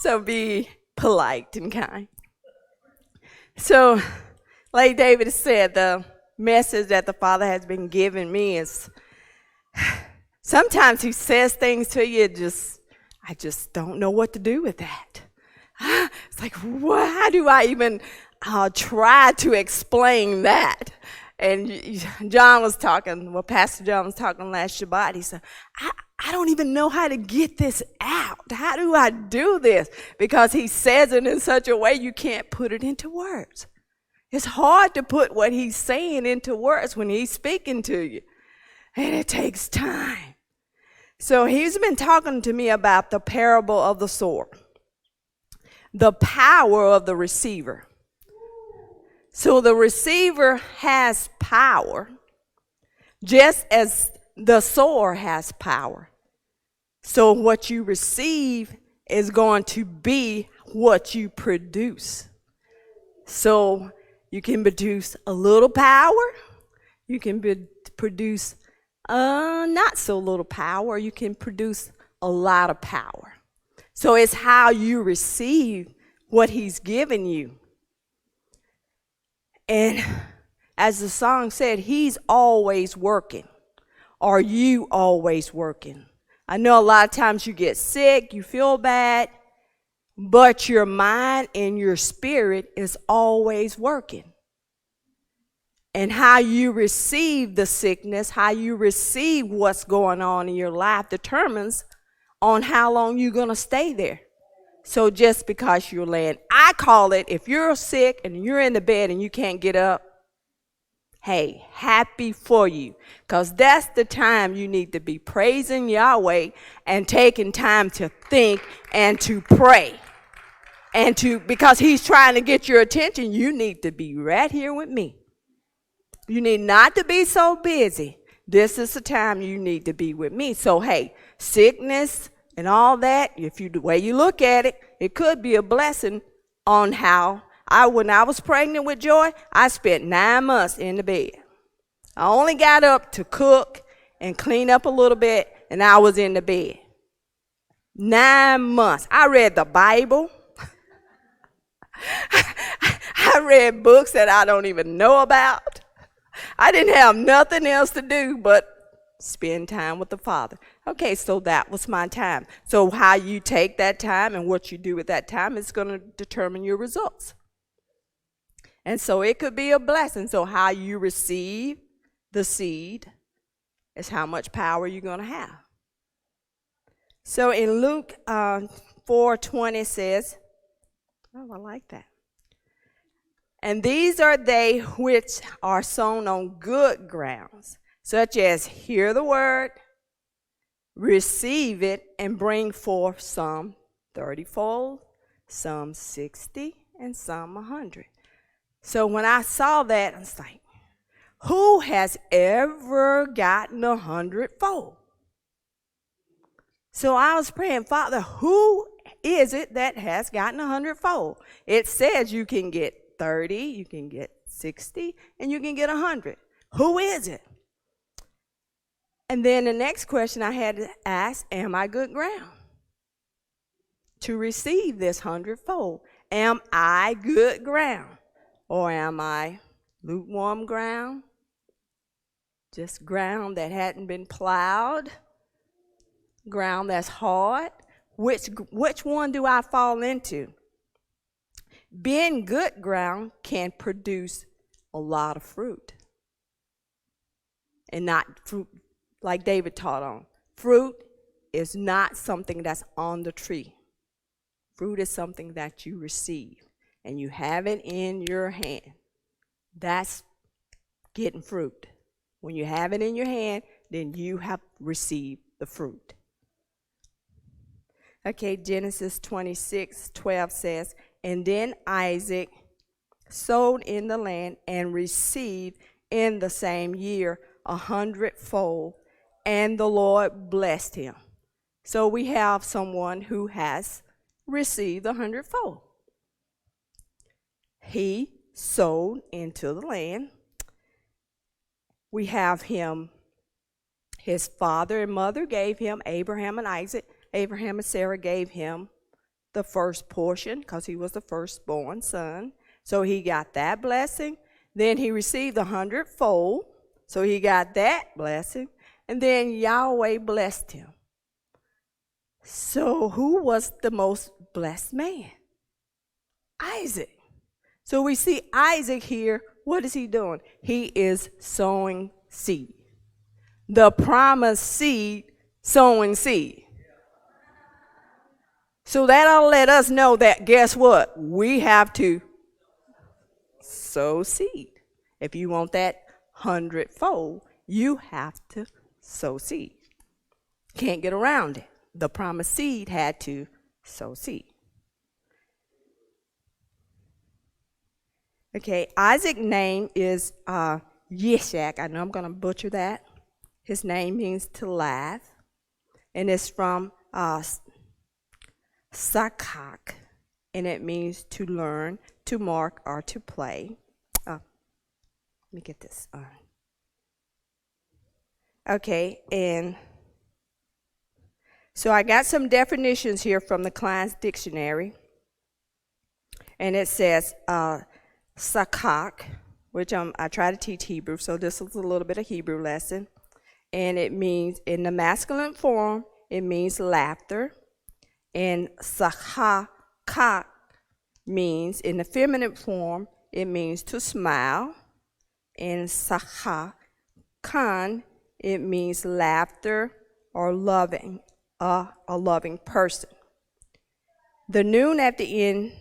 so be polite and kind. So, like David said, the message that the Father has been giving me is sometimes he says things to you, I just don't know what to do with that. It's like, how do I even try to explain that? And John was talking, Pastor John was talking last Shabbat. He said, I don't even know how to get this out. How do I do this? Because he says it in such a way you can't put it into words. It's hard to put what he's saying into words when he's speaking to you. And it takes time. So he's been talking to me about the parable of the sower, the power of the receiver. So the receiver has power, just as the sower has power. So what you receive is going to be what you produce. So you can produce a little power. You can produce not so little power. You can produce a lot of power. So it's how you receive what he's given you. And as the song said, he's always working. Are you always working? I know a lot of times you get sick, you feel bad, but your mind and your spirit is always working. And how you receive the sickness, how you receive what's going on in your life determines on how long you're going to stay there. So just because you're laying, I call it, if you're sick and you're in the bed and you can't get up, hey, happy for you. Because that's the time you need to be praising Yahweh and taking time to think and to pray. Because he's trying to get your attention, you need to be right here with me. You need not to be so busy. This is the time you need to be with me. So, hey, sickness and all that, the way you look at it, it could be a blessing on how when I was pregnant with Joy, I spent 9 months in the bed. I only got up to cook and clean up a little bit, and I was in the bed. 9 months. I read the Bible. I read books that I don't even know about. I didn't have nothing else to do but spend time with the Father. Okay, so that was my time. So how you take that time and what you do with that time is going to determine your results. And so it could be a blessing. So how you receive the seed is how much power you're going to have. So in Luke 4:20 says, oh, I like that. And these are they which are sown on good grounds, such as hear the word, receive it, and bring forth some 30-fold, some 60, and some 100. So when I saw that, I was like, who has ever gotten 100-fold? So I was praying, Father, who is it that has gotten 100-fold? It says you can get 30, you can get 60, and you can get 100. Who is it? And then the next question I had to ask, am I good ground to receive this 100-fold? Am I good ground? Or am I lukewarm ground? Just ground that hadn't been plowed? Ground that's hard? Which one do I fall into? Being good ground can produce a lot of fruit. And not fruit like David taught on. Fruit is not something that's on the tree. Fruit is something that you receive. And you have it in your hand. That's getting fruit. When you have it in your hand, then you have received the fruit. Okay, Genesis 26:12 says, and then Isaac sowed in the land and received in the same year 100-fold, and the Lord blessed him. So we have someone who has received 100-fold. He sowed into the land. We have him, his father and mother gave him, Abraham and Isaac. Abraham and Sarah gave him the first portion because he was the firstborn son. So he got that blessing. Then he received the 100-fold. So he got that blessing. And then Yahweh blessed him. So who was the most blessed man? Isaac. So we see Isaac here. What is he doing? He is sowing seed. The promised seed, sowing seed. So that'll let us know that, guess what? We have to sow seed. If you want that 100-fold, you have to sow seed. Can't get around it. The promised seed had to sow seed. Okay, Isaac's name is Yishak. I know I'm going to butcher that. His name means to laugh, and it's from Sakak, and it means to learn, to mark, or to play. Let me get this on. Okay, and so I got some definitions here from the Klein's Dictionary, and it says Sakak, which I try to teach Hebrew, so this is a little bit of Hebrew lesson. And it means, in the masculine form, it means laughter. And Sakak means, in the feminine form, it means to smile. And Sahakan, it means laughter or loving, a loving person. The noon at the end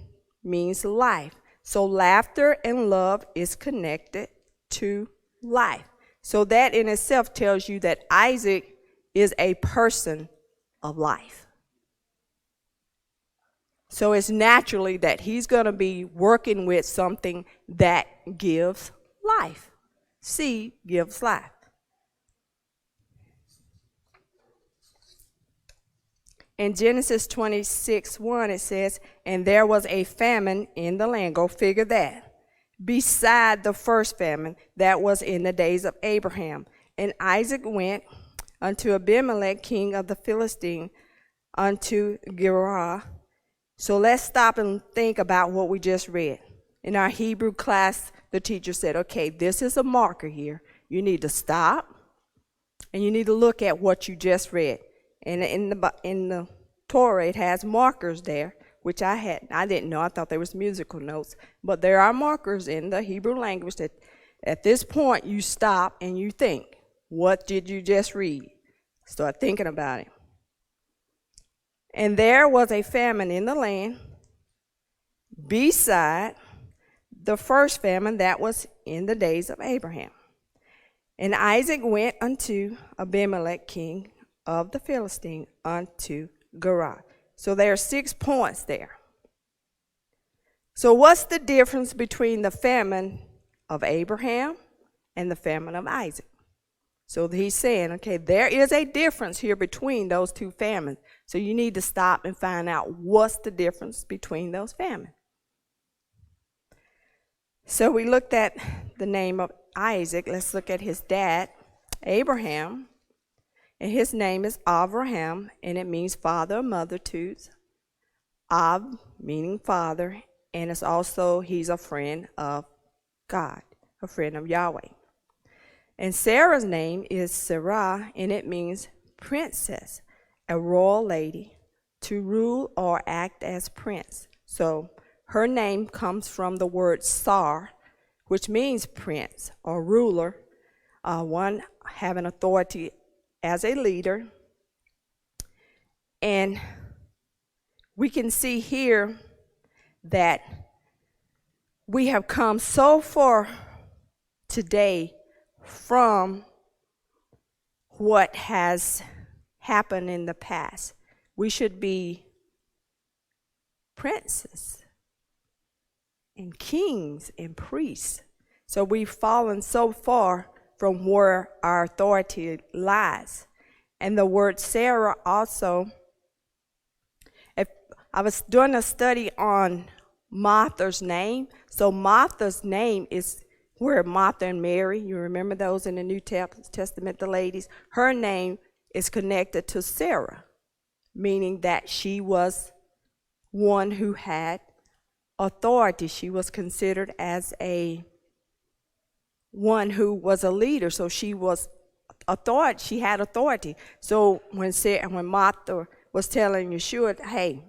means life. So laughter and love is connected to life. So that in itself tells you that Isaac is a person of life. So it's naturally that he's going to be working with something that gives life. Seed gives life. In Genesis 26:1, it says, and there was a famine in the land. Go figure that. Beside the first famine that was in the days of Abraham. And Isaac went unto Abimelech, king of the Philistines, unto Gerar. So let's stop and think about what we just read. In our Hebrew class, the teacher said, okay, this is a marker here. You need to stop, and you need to look at what you just read. And in the Torah, it has markers there, which I didn't know. I thought they was musical notes. But there are markers in the Hebrew language that at this point you stop and you think, what did you just read? Start thinking about it. And there was a famine in the land beside the first famine that was in the days of Abraham. And Isaac went unto Abimelech, king of the Philistines, unto Gerar. So there are 6 points there. So what's the difference between the famine of Abraham and the famine of Isaac? So he's saying, okay, there is a difference here between those two famines. So you need to stop and find out what's the difference between those famines. So we looked at the name of Isaac. Let's look at his dad, Abraham. And his name is Avraham, and it means father or mother tooth. Av, meaning father, and it's also, he's a friend of God, a friend of Yahweh. And Sarah's name is Sarah, and it means princess, a royal lady, to rule or act as prince. So her name comes from the word Sar, which means prince or ruler, one having authority as a leader. And we can see here that we have come so far today from what has happened in the past. We should be princes and kings and priests. So we've fallen so far from where our authority lies. And the word Sarah also, if I was doing a study on Martha's name. So Martha's name is where Martha and Mary, you remember those in the New Testament, the ladies, her name is connected to Sarah, meaning that she was one who had authority. She was considered as one who was a leader, so she was authority. She had authority. So when Martha was telling Yeshua, hey,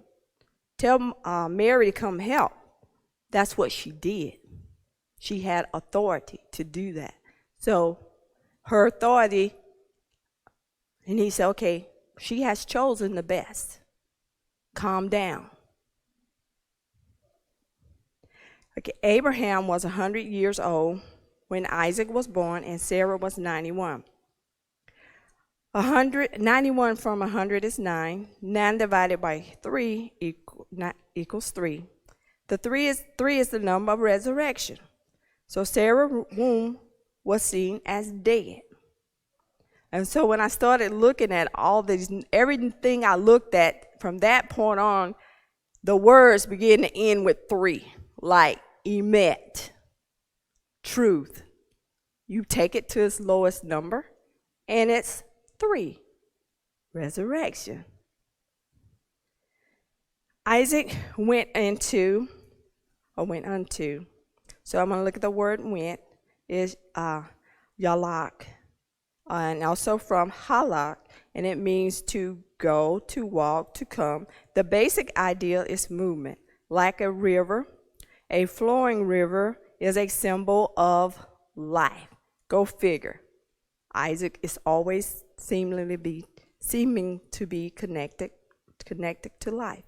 tell Mary to come help, that's what she did. She had authority to do that. So her authority, and he said, okay, she has chosen the best. Calm down. Okay, Abraham was 100 years old when Isaac was born, and Sarah was 91. 91 from 100 is 9. 9 divided by 3 equals 3. The 3 is the number of resurrection. So Sarah's womb was seen as dead. And so when I started looking at all these, everything I looked at from that point on, the words began to end with 3, like emet, truth. You take it to its lowest number, and it's 3, resurrection. Isaac went unto. So I'm going to look at the word went, is yalak, and also from halak, and it means to go, to walk, to come. The basic idea is movement. Like a river, a flowing river is a symbol of life. Go figure. Isaac is always seeming to be connected to life.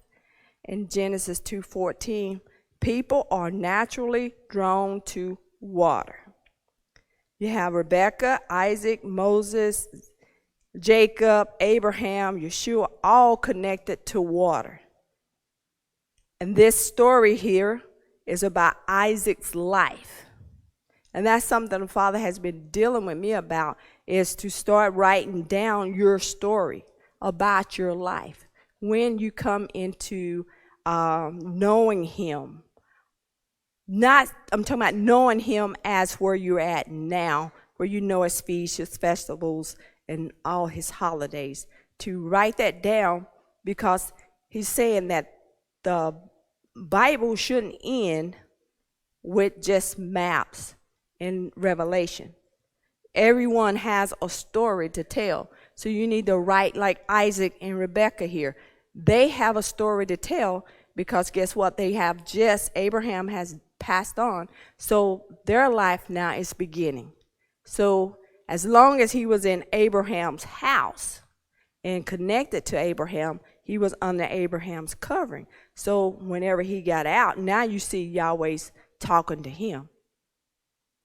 In Genesis 2:14, people are naturally drawn to water. You have Rebecca, Isaac, Moses, Jacob, Abraham, Yeshua, all connected to water. And this story here is about Isaac's life. And that's something the Father has been dealing with me about, is to start writing down your story about your life. When you come into knowing Him. I'm talking about knowing Him as where you're at now, where you know His feasts, His festivals, and all His holidays. To write that down, because He's saying that the Bible shouldn't end with just maps and revelation. Everyone has a story to tell. So you need to write, like Isaac and Rebecca here. They have a story to tell, because guess what? Abraham has passed on. So their life now is beginning. So as long as he was in Abraham's house and connected to Abraham, he was under Abraham's covering. So whenever he got out, now you see Yahweh's talking to him.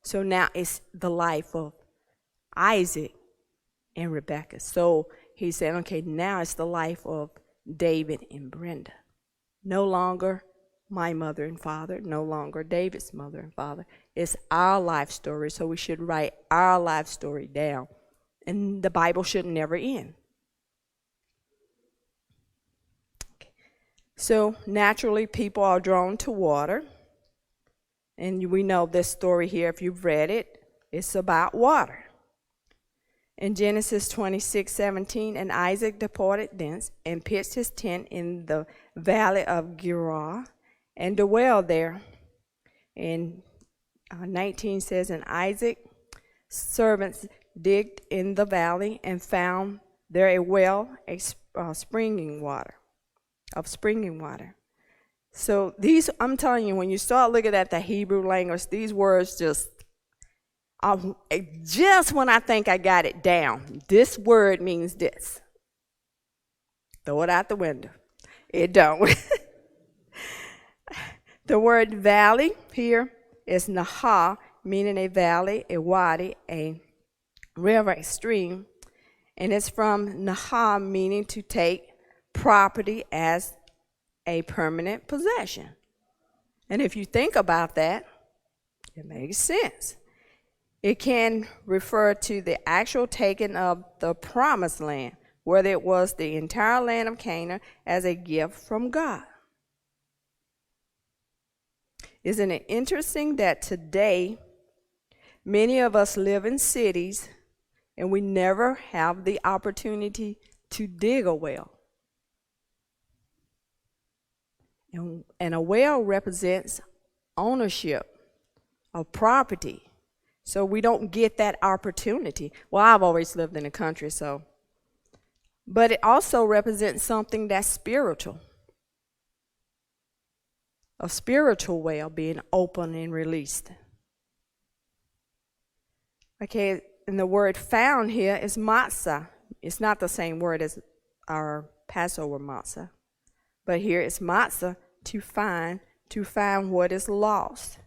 So now it's the life of Isaac and Rebecca. So he said, okay, now it's the life of David and Brenda. No longer my mother and father, no longer David's mother and father. It's our life story, so we should write our life story down. And the Bible should never end. Okay. So naturally, people are drawn to water. And we know this story here, if you've read it, it's about water. In Genesis 26:17, and Isaac departed thence and pitched his tent in the valley of Gerar and dwelled there. And 19 says, and Isaac's servants digged in the valley and found there a well of springing water. So these, I'm telling you, when you start looking at the Hebrew language, these words just when I think I got it down, this word means this. Throw it out the window. It don't. The word valley here is Naha, meaning a valley, a wadi, a river, a stream. And it's from Naha, meaning to take property as a permanent possession. And if you think about that, it makes sense. It can refer to the actual taking of the promised land, whether it was the entire land of Canaan as a gift from God. Isn't it interesting that today many of us live in cities and we never have the opportunity to dig a well? And a well represents ownership of property. So we don't get that opportunity. Well, I've always lived in the country, so. But it also represents something that's spiritual. A spiritual well being open and released. Okay, and the word found here is matzah. It's not the same word as our Passover matzah. But here it's matzah, to find what is lost,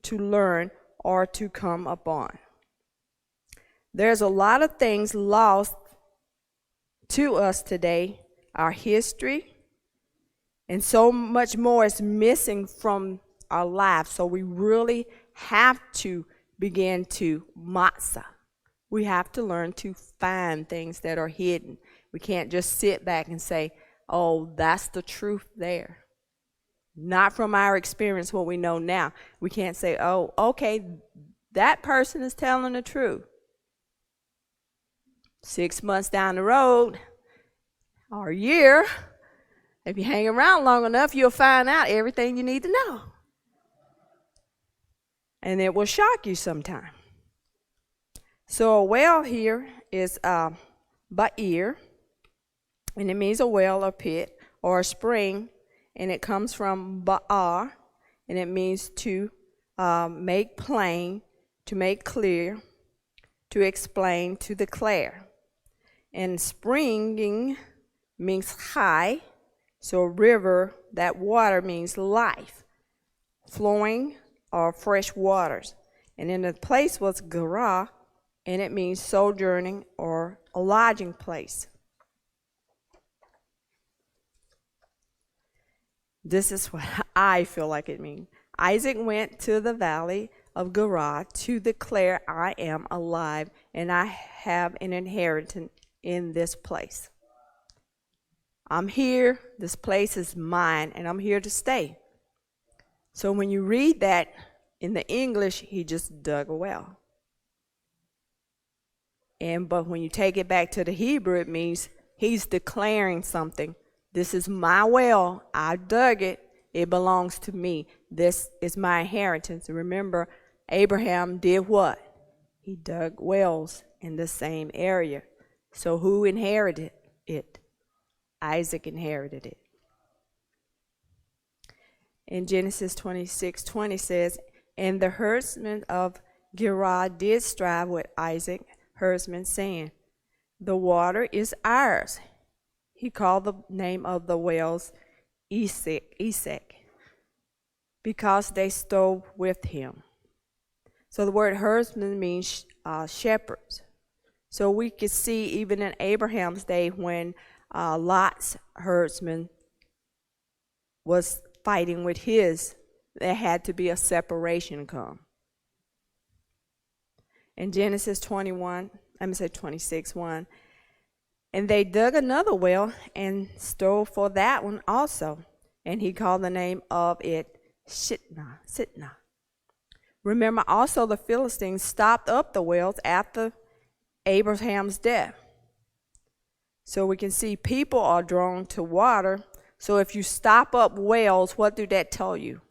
to learn, or to come upon. There's a lot of things lost to us today, our history, and so much more is missing from our lives. So we really have to begin to matzah. We have to learn to find things that are hidden. We can't just sit back and say, oh, that's the truth there. Not from our experience, what we know now. We can't say, oh, okay, that person is telling the truth. 6 months down the road, or a year, if you hang around long enough, you'll find out everything you need to know. And it will shock you sometime. So a well here is ba'ir, and it means a well, a pit, or a spring, and it comes from ba'ar, and it means to make plain, to make clear, to explain, to declare. And springing means high, so a river, that water means life, flowing or fresh waters. And then the place was Gerah, and it means sojourning or a lodging place. This is what I feel like it means. Isaac went to the valley of Gerah to declare, I am alive, and I have an inheritance in this place. I'm here, this place is mine, and I'm here to stay. So when you read that in the English, he just dug a well. But when you take it back to the Hebrew, it means he's declaring something. This is my well. I dug it. It belongs to me. This is my inheritance. And remember, Abraham did what? He dug wells in the same area. So who inherited it? Isaac inherited it. In Genesis 26:20 says, and the herdsmen of Gerah did strive with Isaac, herdsman, saying, the water is ours. He called the name of the wells Esek, because they strove with him. So the word herdsman means shepherds. So we could see even in Abraham's day when Lot's herdsman was fighting with his, there had to be a separation come. In Genesis 26:1, and they dug another well and strove for that one also, and he called the name of it Sitnah. Remember also the Philistines stopped up the wells after Abraham's death. So we can see people are drawn to water. So if you stop up wells, what do that tell you?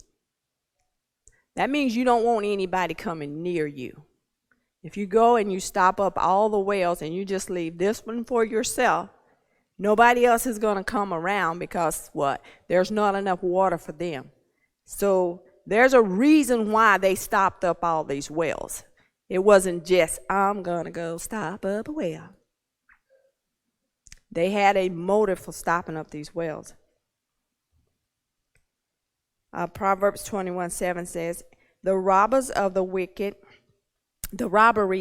That means you don't want anybody coming near you. If you go and you stop up all the wells and you just leave this one for yourself, nobody else is going to come around because what? There's not enough water for them. So there's a reason why they stopped up all these wells. It wasn't just, I'm going to go stop up a well. They had a motive for stopping up these wells. Proverbs 21:7 says, the robbery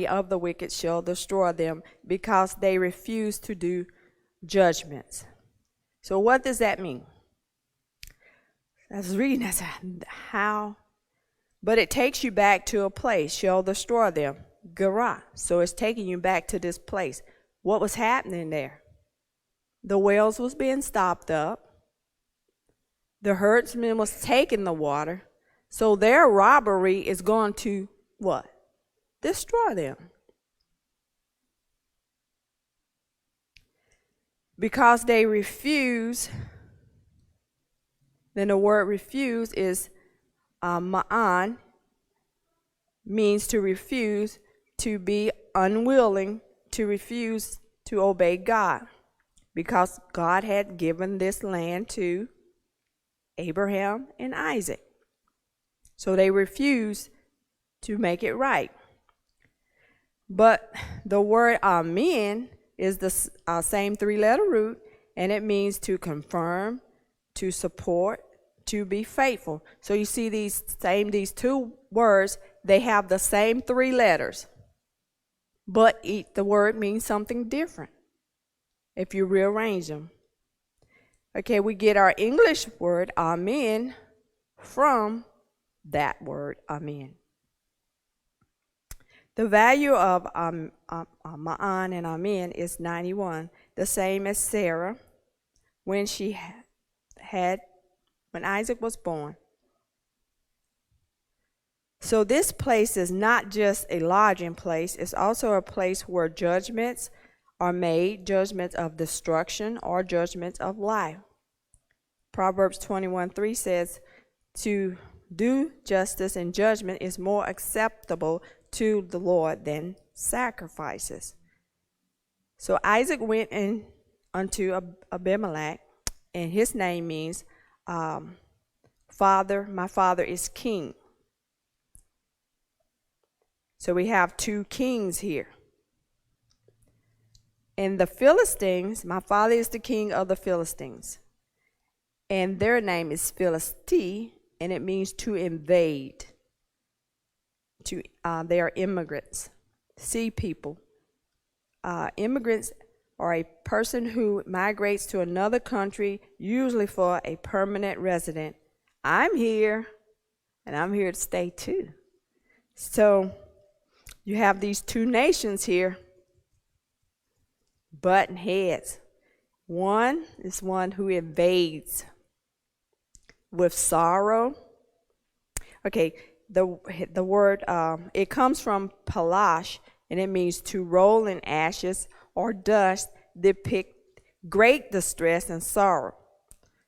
of the wicked shall destroy them, because they refuse to do judgments. So what does that mean? I was reading, I said, how? But it takes you back to a place, shall destroy them, Gerah. So it's taking you back to this place. What was happening there? The wells was being stopped up. The herdsman was taking the water. So their robbery is going to what? Destroy them. Because they refuse Then the word refuse is ma'an, means to refuse, to be unwilling, to refuse to obey God, because God had given this land to Abraham and Isaac. So they refused to make it right. But the word amen is the same three-letter root, and it means to confirm, to support, to be faithful. So you see these two words, they have the same three letters, but the word means something different if you rearrange them. Okay, we get our English word amen from that word amen. The value of ma'an and amen is 91, the same as Sarah when she when Isaac was born. So this place is not just a lodging place, it's also a place where judgments are made, judgments of destruction or judgments of life. Proverbs 21:3 says, to do justice and judgment is more acceptable to the Lord than sacrifices. So Isaac went in unto Abimelech, and his name means father, my father is king. So we have two kings here. And the Philistines, my father is the king of the Philistines. And their name is Philistia, and it means to invade. They are immigrants, sea people. Immigrants are a person who migrates to another country, usually for a permanent resident. I'm here, and I'm here to stay too. So you have these two nations here, butting heads. One is one who invades with sorrow. Okay, the word, it comes from palash, and it means to roll in ashes or dust, depict great distress and sorrow.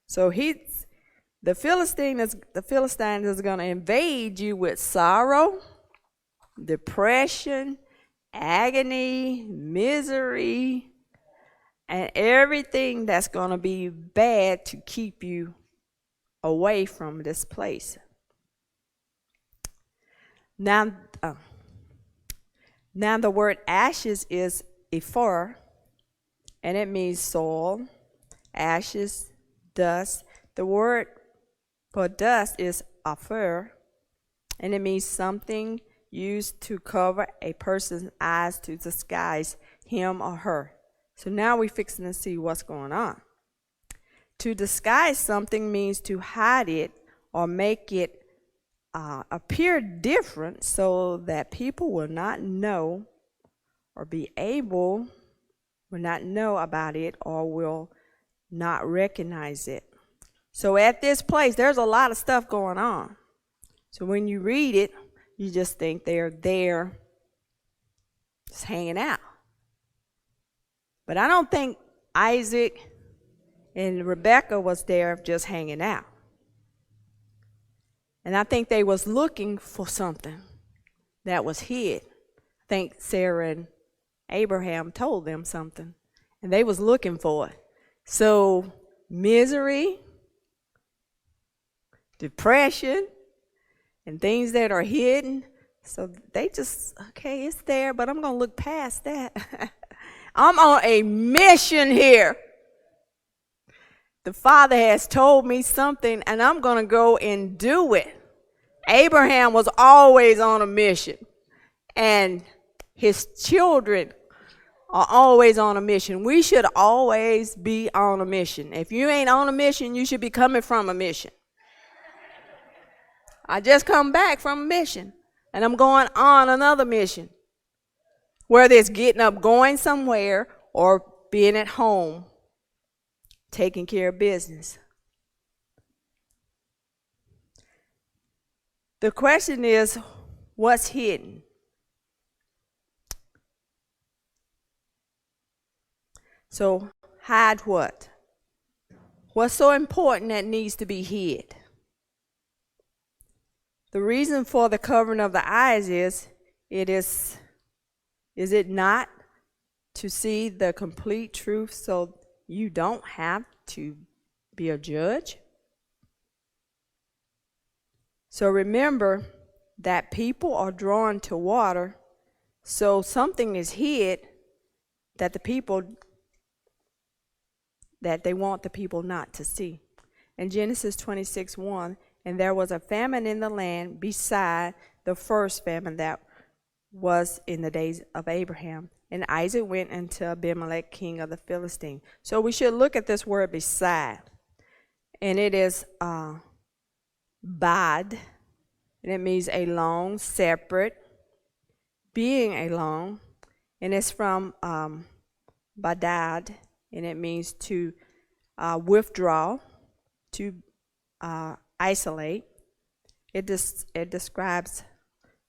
So the Philistine is going to invade you with sorrow, depression, agony, misery, and everything that's going to be bad to keep you away from this place. Now the word ashes is ephor, and it means soil, ashes, dust. The word for dust is aphor, and it means something used to cover a person's eyes to disguise him or her. So now we're fixing to see what's going on. To disguise something means to hide it or make it appear different so that people will not know or will not know about it or will not recognize it. So at this place, there's a lot of stuff going on. So when you read it, you just think they're there just hanging out. But I don't think Isaac and Rebekah was there just hanging out. And I think they was looking for something that was hid. I think Sarah and Abraham told them something, and they was looking for it. So misery, depression, and things that are hidden. So they just, okay, it's there, but I'm going to look past that. I'm on a mission here. The Father has told me something, and I'm going to go and do it. Abraham was always on a mission, and his children are always on a mission. We should always be on a mission. If you ain't on a mission, you should be coming from a mission. I just come back from a mission, and I'm going on another mission, whether it's getting up, going somewhere, or being at home, taking care of business. The question is, what's hidden? So, hide what? What's so important that needs to be hid? The reason for the covering of the eyes is it not to see the complete truth so you don't have to be a judge? So remember that people are drawn to water, so something is hid that they want the people not to see. In Genesis 26:1, and there was a famine in the land beside the first famine that was in the days of Abraham. And Isaac went unto Abimelech, king of the Philistines. So we should look at this word beside. And it is bad. And it means alone, separate, being alone. And it's from badad. And it means to withdraw, to isolate. It describes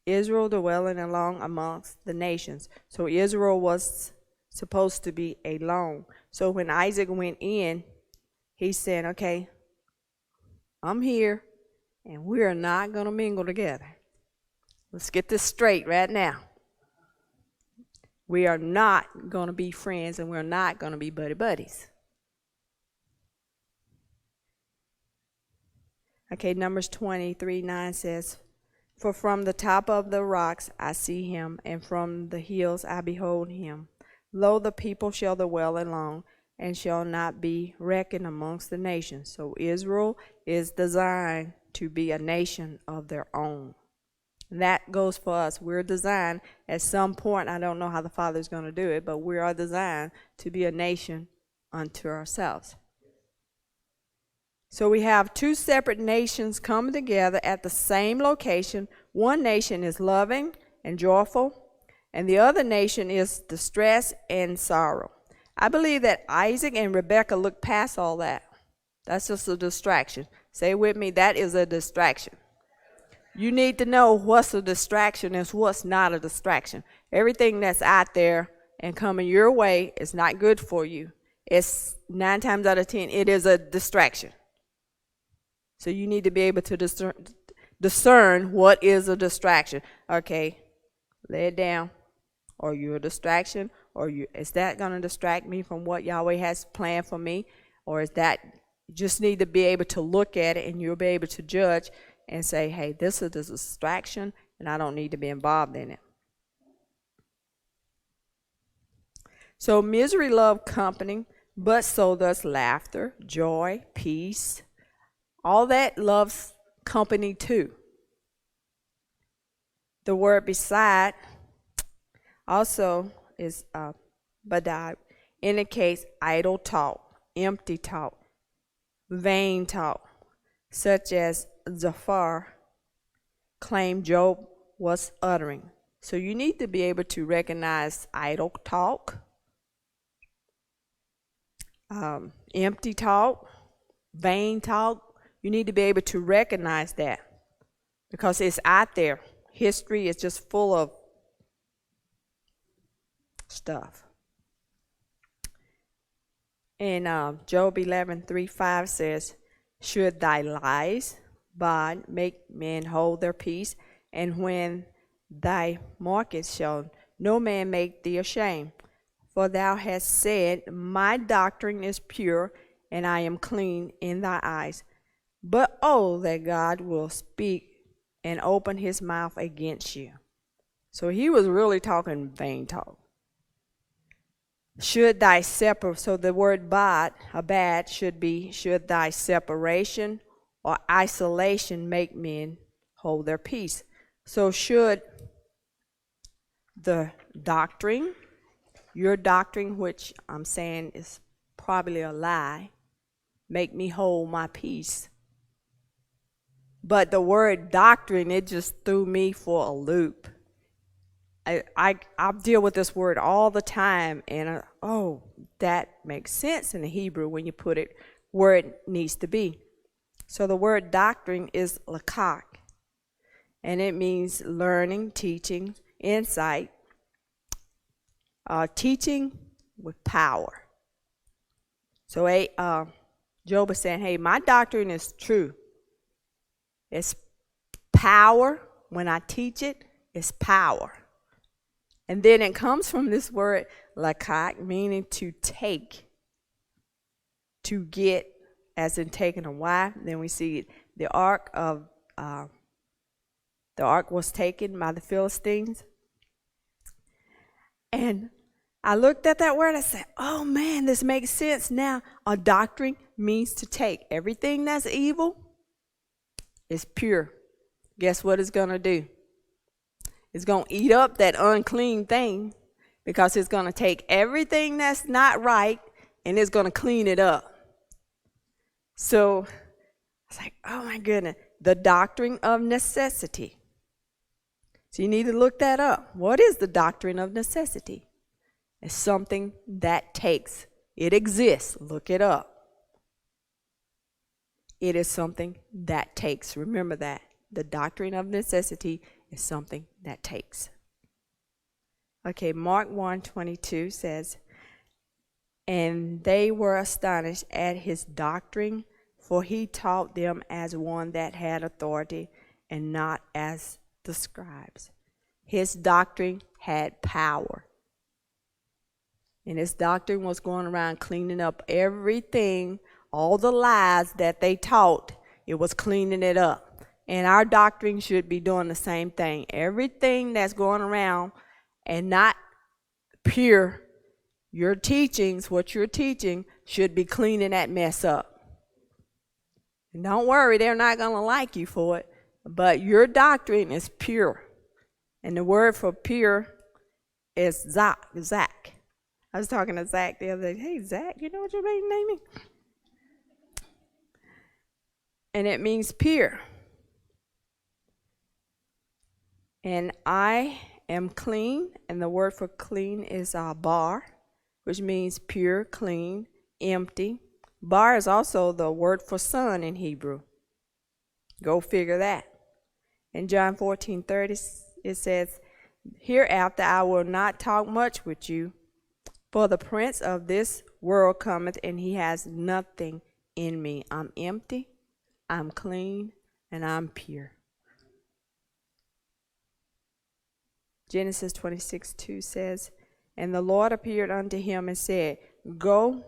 Israel dwelling alone amongst the nations. So Israel was supposed to be alone. So when Isaac went in, he said, okay, I'm here, and we are not going to mingle together. Let's get this straight right now. We are not going to be friends, and we're not going to be buddies. Okay, Numbers 23:9 says, for from the top of the rocks I see him, and from the hills I behold him. Lo, the people shall dwell alone, and shall not be reckoned amongst the nations. So Israel is designed to be a nation of their own. And that goes for us. We're designed at some point, I don't know how the Father's going to do it, but we are designed to be a nation unto ourselves. So we have two separate nations coming together at the same location. One nation is loving and joyful, and the other nation is distress and sorrow. I believe that Isaac and Rebekah looked past all that. That's just a distraction. Say with me, that is a distraction. You need to know what's a distraction and what's not a distraction. Everything that's out there and coming your way is not good for you. It's 9 times out of 10, it is a distraction. So you need to be able to discern what is a distraction. Okay, lay it down. Are you a distraction? Is that going to distract me from what Yahweh has planned for me? Or is that, you just need to be able to look at it and you'll be able to judge and say, hey, this is a distraction and I don't need to be involved in it. So misery loves company, but so does laughter, joy, peace. All that loves company too. The word beside also is badad, indicates idle talk, empty talk, vain talk, such as Zafar claimed Job was uttering. So you need to be able to recognize idle talk, empty talk, vain talk. You need to be able to recognize that because it's out there. History is just full of stuff. And Job 11:3-5 says, should thy lies, bond, make men hold their peace, and when thy mockest shall no man make thee ashamed. For thou hast said, my doctrine is pure, and I am clean in thy eyes. But oh, that God will speak and open his mouth against you. So he was really talking vain talk. Should thy separate, so the word abad should be, should thy separation or isolation make men hold their peace. So should the doctrine, your doctrine, which I'm saying is probably a lie, make me hold my peace. But the word doctrine, it just threw me for a loop. I deal with this word all the time, and that makes sense in the Hebrew when you put it where it needs to be. So the word doctrine is lakak, and it means learning, teaching, insight, teaching with power. So Job is saying, hey, my doctrine is true. It's power. When I teach it, it's power. And then it comes from this word lakak, meaning to take, to get, as in taking a wife. Then we see the ark was taken by the Philistines. And I looked at that word and I said, oh man, this makes sense now. A doctrine means to take. Everything that's evil is pure. Guess what it's going to do? It's going to eat up that unclean thing, because it's going to take everything that's not right and it's going to clean it up. So I was like, oh my goodness, the doctrine of necessity. So you need to look that up. What is the doctrine of necessity? It's something that takes. It exists. Look it up. It is something that takes. Remember that. The doctrine of necessity is something that takes. Okay, Mark 1:22 says, and they were astonished at his doctrine, for he taught them as one that had authority, and not as the scribes. His doctrine had power. And his doctrine was going around cleaning up everything, all the lies that they taught. It was cleaning it up. And our doctrine should be doing the same thing. Everything that's going around and not pure, your teachings, what you're teaching, should be cleaning that mess up. And don't worry, they're not going to like you for it. But your doctrine is pure. And the word for pure is Zach. I was talking to Zach the other day. Hey, Zach, you know what your baby name is? And it means pure. And I am clean, and the word for clean is bar, which means pure, clean, empty. Bar is also the word for son in Hebrew. Go figure that. In John 14:30, it says, hereafter I will not talk much with you, for the prince of this world cometh, and he has nothing in me. I'm empty, I'm clean, and I'm pure. Genesis 26:2 says, and the Lord appeared unto him and said, go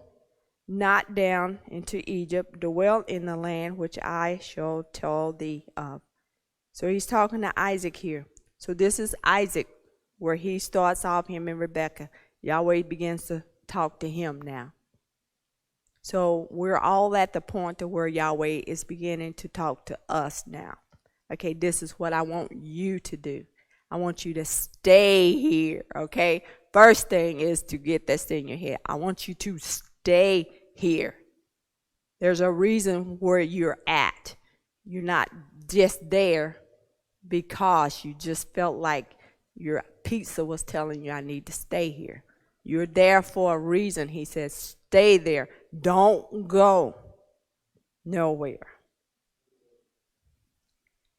not down into Egypt, dwell in the land which I shall tell thee of. So he's talking to Isaac here. So this is Isaac, where he starts off, him and Rebekah. Yahweh begins to talk to him now. So we're all at the point to where Yahweh is beginning to talk to us now. Okay, this is what I want you to do. I want you to stay here, okay? First thing is to get this in your head. I want you to stay here. There's a reason where you're at. You're not just there because you just felt like your pizza was telling you, I need to stay here. You're there for a reason. He says, stay there. Don't go nowhere.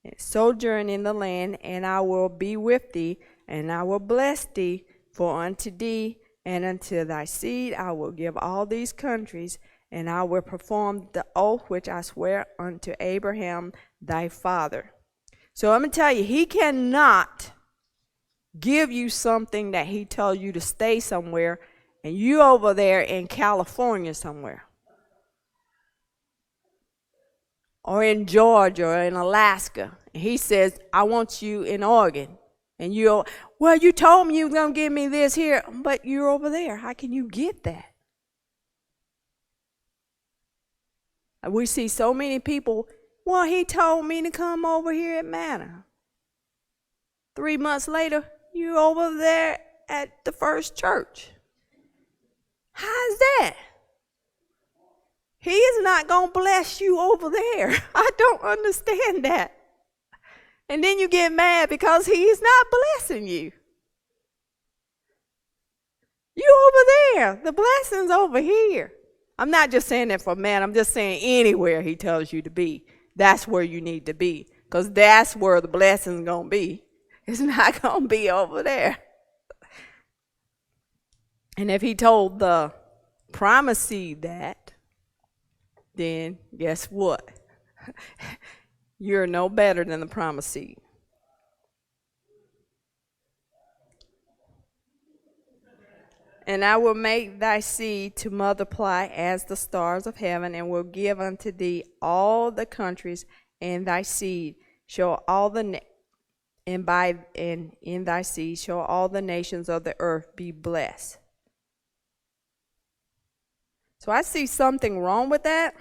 And sojourn in the land, and I will be with thee, and I will bless thee, for unto thee and unto thy seed I will give all these countries, and I will perform the oath which I swear unto Abraham thy father. So I'm going to tell you, he cannot give you something that he tells you to stay somewhere, and you over there in California somewhere, or in Georgia, or in Alaska. And he says, I want you in Oregon. And you, well, you told me you were going to give me this here, but you're over there. How can you get that? We see so many people, well, he told me to come over here at Manna. 3 months later, you're over there at the First Church. How's that? He is not going to bless you over there. I don't understand that. And then you get mad because he's not blessing you. You over there. The blessing's over here. I'm not just saying that for man. I'm just saying anywhere he tells you to be, that's where you need to be. Because that's where the blessing's going to be. It's not going to be over there. And if he told the promised seed that, then guess what? You're no better than the promised seed. And I will make thy seed to multiply as the stars of heaven, and will give unto thee all the countries, and thy seed shall all the and in thy seed shall all the nations of the earth be blessed. So I see something wrong with that,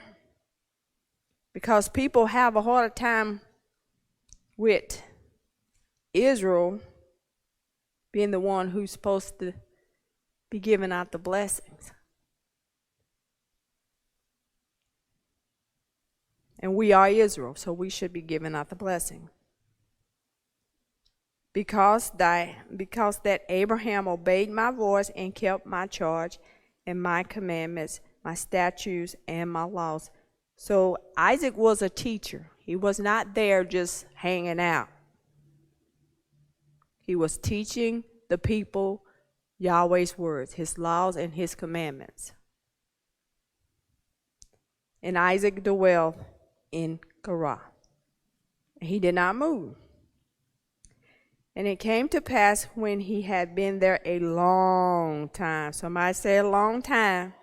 because people have a harder time with Israel being the one who's supposed to be giving out the blessings. And we are Israel, so we should be giving out the blessing. Because that Abraham obeyed my voice and kept my charge and my commandments, my statutes and my laws. So Isaac was a teacher. He was not there just hanging out. He was teaching the people Yahweh's words, his laws and his commandments. And Isaac dwelled in Gerar. He did not move. And it came to pass when he had been there a long time. Somebody say a long time.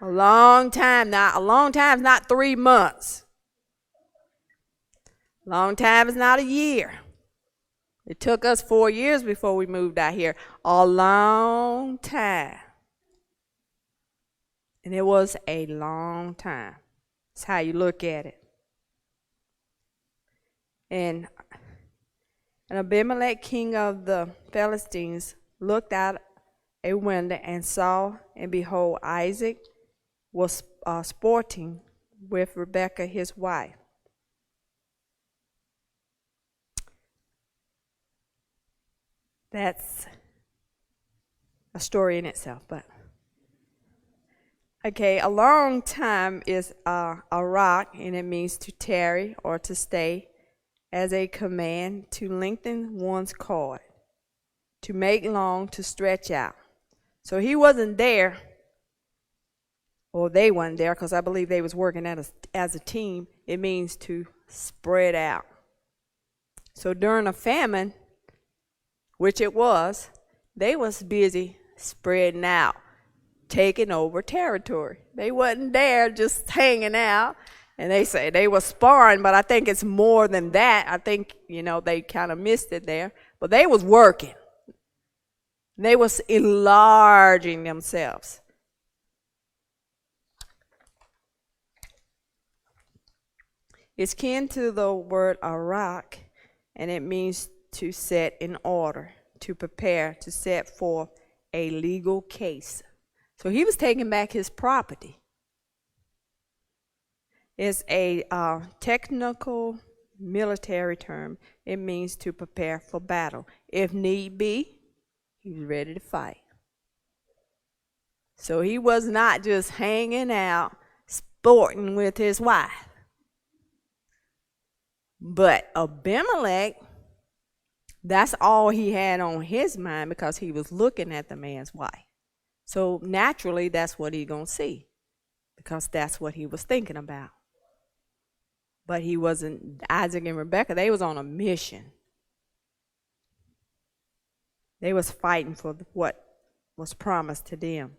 A long time. Now, a long time is not 3 months. Long time is not a year. It took us 4 years before we moved out here. A long time. And it was a long time. That's how you look at it. And Abimelech, king of the Philistines, looked out a window and saw, and behold, Isaac was sporting with Rebekah, his wife. That's a story in itself, but okay, a long time is a rock, and it means to tarry or to stay, as a command to lengthen one's cord, to make long, to stretch out. So he wasn't there, or they weren't there, because I believe they was working as a team. It means to spread out. So during a famine, which it was, they was busy spreading out, taking over territory. They wasn't there just hanging out. And they say they were sparring, but I think it's more than that. I think, they kind of missed it there. But they was working. They was enlarging themselves. It's kin to the word arak, and it means to set in order, to prepare, to set forth a legal case. So he was taking back his property. It's a technical military term. It means to prepare for battle. If need be, he was ready to fight. So he was not just hanging out, sporting with his wife. But Abimelech, that's all he had on his mind, because he was looking at the man's wife. So naturally, that's what he's going to see, because that's what he was thinking about. But he wasn't. Isaac and Rebekah, they was on a mission. They was fighting for what was promised to them.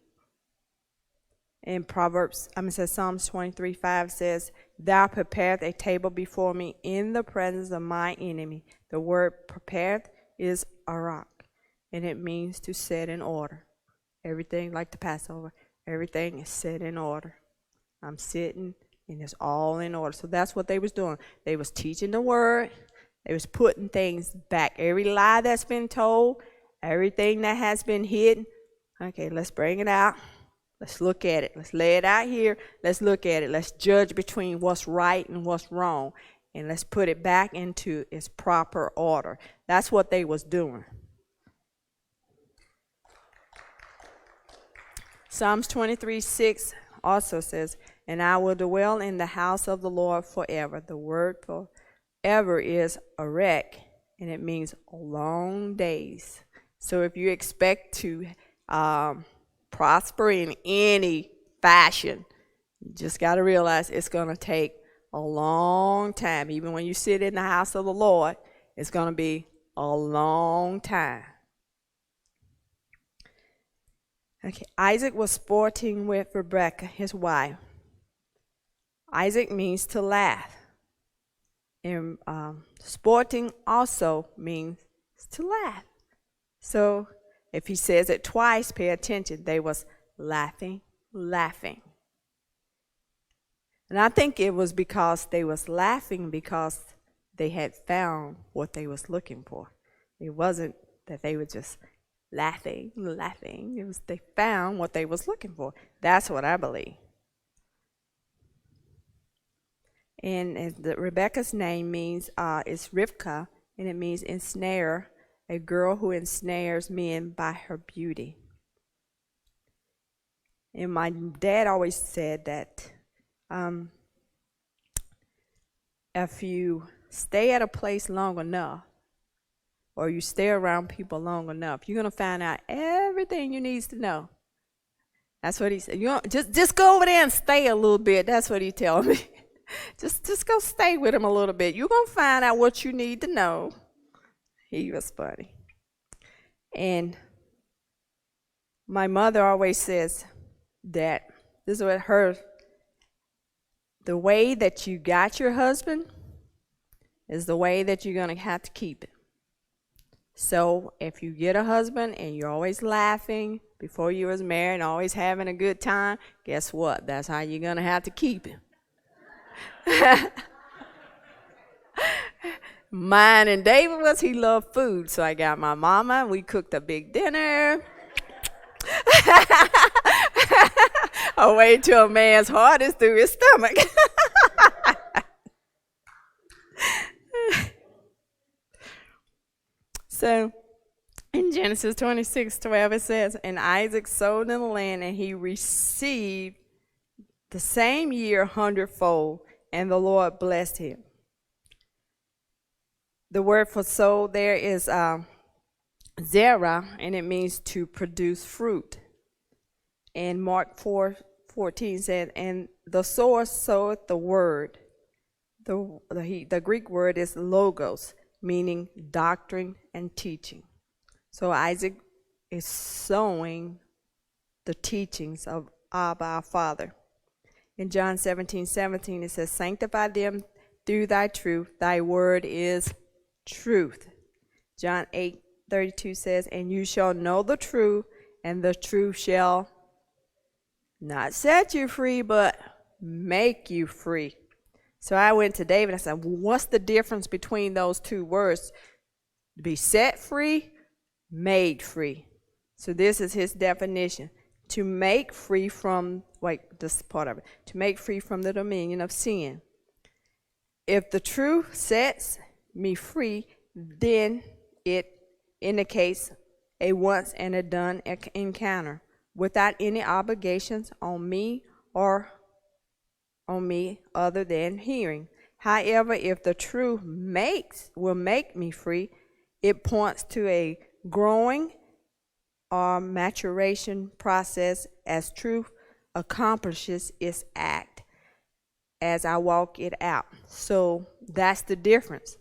In Psalms 23:5 says, "Thou preparest a table before me in the presence of my enemy." The word prepared is arak, and it means to set in order. Everything like the Passover, everything is set in order. I'm sitting, and it's all in order. So that's what they was doing. They was teaching the word. They was putting things back. Every lie that's been told, everything that has been hidden. Okay, let's bring it out. Let's look at it. Let's lay it out here. Let's look at it. Let's judge between what's right and what's wrong. And let's put it back into its proper order. That's what they was doing. Psalms 23:6 also says, "And I will dwell in the house of the Lord forever." The word for ever is arek, and it means long days. So if you expect to prosper in any fashion, You just got to realize it's going to take a long time. Even when you sit in the house of the Lord, it's going to be a long time. Okay, Isaac was sporting with Rebekah, his wife. Isaac means to laugh. And sporting also means to laugh. So if he says it twice, pay attention. They was laughing. And I think it was because they was laughing because they had found what they was looking for. It wasn't that they were just laughing. It was they found what they was looking for. That's what I believe. And Rebecca's name means is Rivka, and it means ensnare, a girl who ensnares men by her beauty. And my dad always said that if you stay at a place long enough, or you stay around people long enough, you're going to find out everything you need to know. That's what he said. You know, just go over there and stay a little bit. That's what he told me. just go stay with him a little bit. You're going to find out what you need to know. He was funny. And my mother always says that this is what the way that you got your husband is the way that you're going to have to keep it. So if you get a husband and you're always laughing before you was married and always having a good time, guess what? That's how you're going to have to keep him. Mine and David was he loved food. So I got my mama. We cooked a big dinner. I wait till a man's heart is through his stomach. So in Genesis 26:12 it says, and Isaac sowed in the land, and he received the same year 100-fold, and the Lord blessed him. The word for sow there is zera, and it means to produce fruit. And Mark 4:14 said, and the sower soweth the word. The Greek word is logos, meaning doctrine and teaching. So Isaac is sowing the teachings of Abba, our Father. In John 17:17 it says, sanctify them through thy truth. Thy word is truth. John 8:32 says, and you shall know the truth, and the truth shall not set you free, but make you free. So I went to David and I said, what's the difference between those two words? To be set free, made free. So this is his definition. To make free from, this part of it, to make free from the dominion of sin. If the truth sets me free, then it indicates a once and a done encounter without any obligations on me or on me other than hearing. However, if the truth will make me free, it points to a growing or maturation process as truth accomplishes its act as I walk it out. So that's the difference.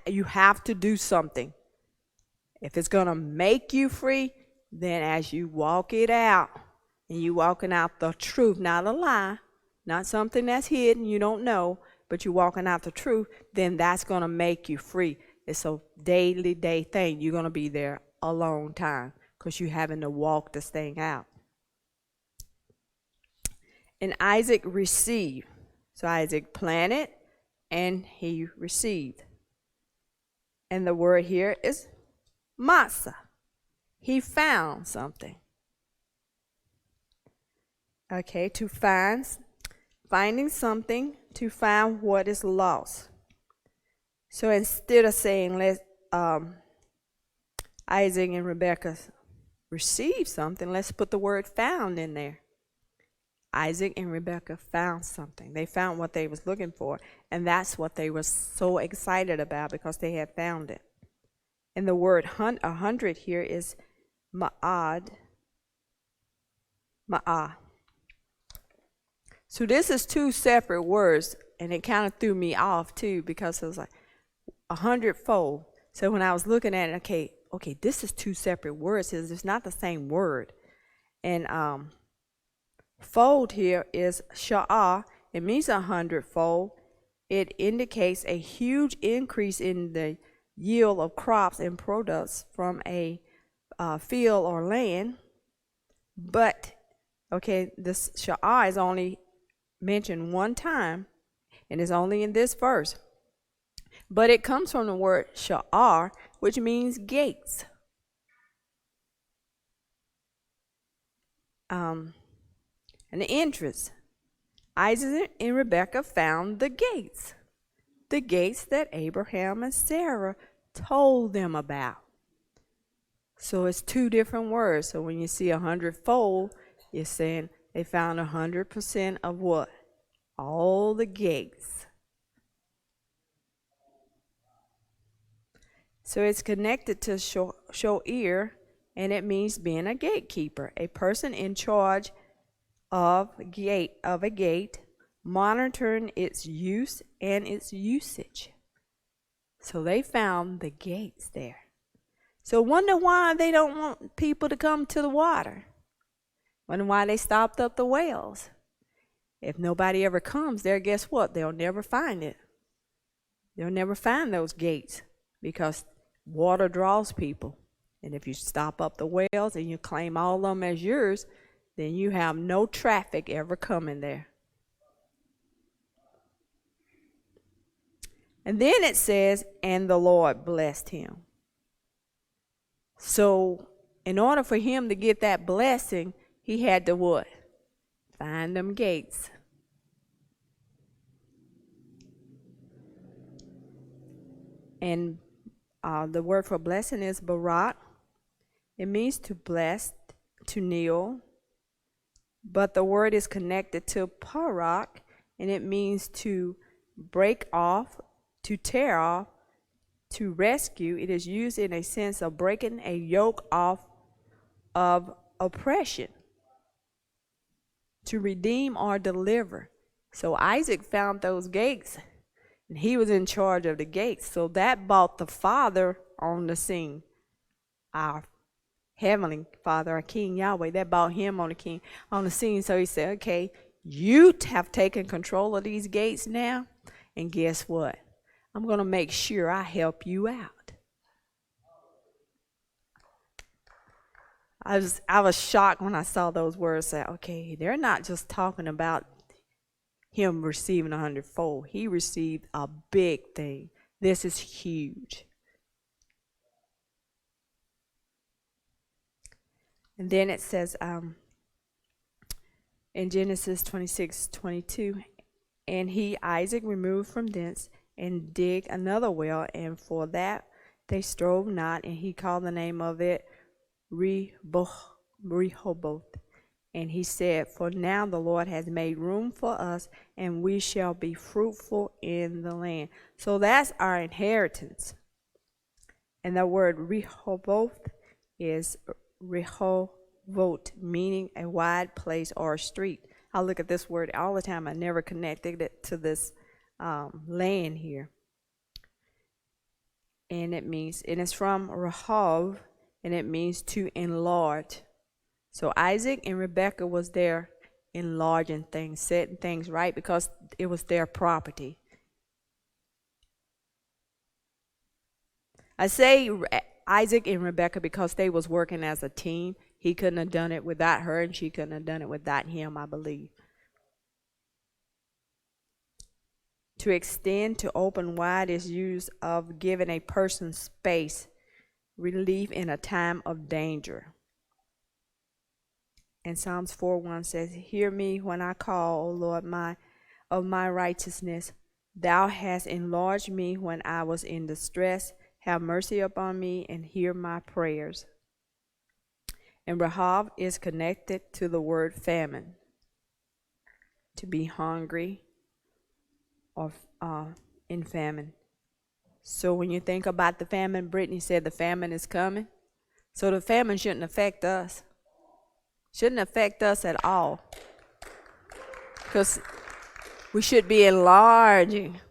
You have to do something. If it's going to make you free, then as you walk it out, and you walking out the truth, not a lie, not something that's hidden, you don't know, but you're walking out the truth, then that's going to make you free. It's a daily day thing. You're going to be there a long time because you're having to walk this thing out. And Isaac received. So Isaac planted and he received. And the word here is masa. He found something. Okay, to finding something, to find what is lost. So instead of saying Isaac and Rebekah received something, let's put the word found in there. Isaac and Rebekah found something. They found what they was looking for, and that's what they were so excited about because they had found it. And the word 100 here is ma'ad. Ma'ah. So this is two separate words, and it kind of threw me off too because it was like 100-fold. So when I was looking at it, okay, this is two separate words. It's not the same word. And fold here is sha'ah. It means 100-fold. It indicates a huge increase in the yield of crops and products from a field or land. But, okay, this sha'ah is only mentioned one time, and it's only in this verse. But it comes from the word sha'ar, which means gates. And the entrance. Isaac and Rebekah found the gates that Abraham and Sarah told them about. So it's two different words. So when you see 100-fold, you're saying they found 100% of what? All the gates. So it's connected to sho'ir, and it means being a gatekeeper, a person in charge of a gate, monitoring its use and its usage. So they found the gates there. So wonder why they don't want people to come to the water. Wonder why they stopped up the wells. If nobody ever comes there, guess what? They'll never find it. They'll never find those gates because water draws people. And if you stop up the wells and you claim all of them as yours, then you have no traffic ever coming there. And then it says, and the Lord blessed him. So in order for him to get that blessing, he had to what? Find them gates. And the word for blessing is barak. It means to bless, to kneel. But the word is connected to parak, and it means to break off, to tear off, to rescue. It is used in a sense of breaking a yoke off of oppression, to redeem or deliver. So Isaac found those gates, and he was in charge of the gates. So that brought the Father on the scene, our Heavenly Father, our King Yahweh. That brought him on the scene. So he said, okay, you have taken control of these gates now, and guess what? I'm going to make sure I help you out. I was shocked when I saw those words. Say, okay, they're not just talking about him receiving 100-fold. He received a big thing. This is huge. And then it says in Genesis 26:22, and he, Isaac, removed from thence and dig another well, and for that they strove not, and he called the name of it Rehoboth. And he said, for now the Lord has made room for us, and we shall be fruitful in the land. So that's our inheritance. And the word Rehoboth is Rehovot, meaning a wide place or a street. I look at this word all the time. I never connected it to this land here. And it's from Rehov, and it means to enlarge. So Isaac and Rebekah was there enlarging things, setting things right, because it was their property. I say Isaac and Rebekah because they was working as a team. He couldn't have done it without her, and she couldn't have done it without him, I believe. To extend, to open wide, is used of giving a person space, relief in a time of danger. And Psalms 4:1 says, hear me when I call, O Lord, of my righteousness. Thou hast enlarged me when I was in distress. Have mercy upon me and hear my prayers. And Rahab is connected to the word famine, to be hungry or in famine. So when you think about the famine, Brittany said the famine is coming. So the famine shouldn't affect us. Shouldn't affect us at all. Because we should be enlarging,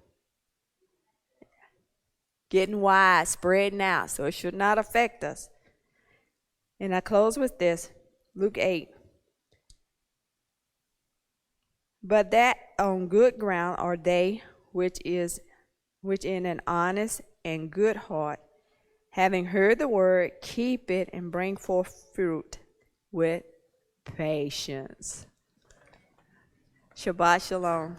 getting wide, spreading out, so it should not affect us. And I close with this, Luke 8. But that on good ground are they which in an honest and good heart, having heard the word, keep it and bring forth fruit with patience. Shabbat shalom.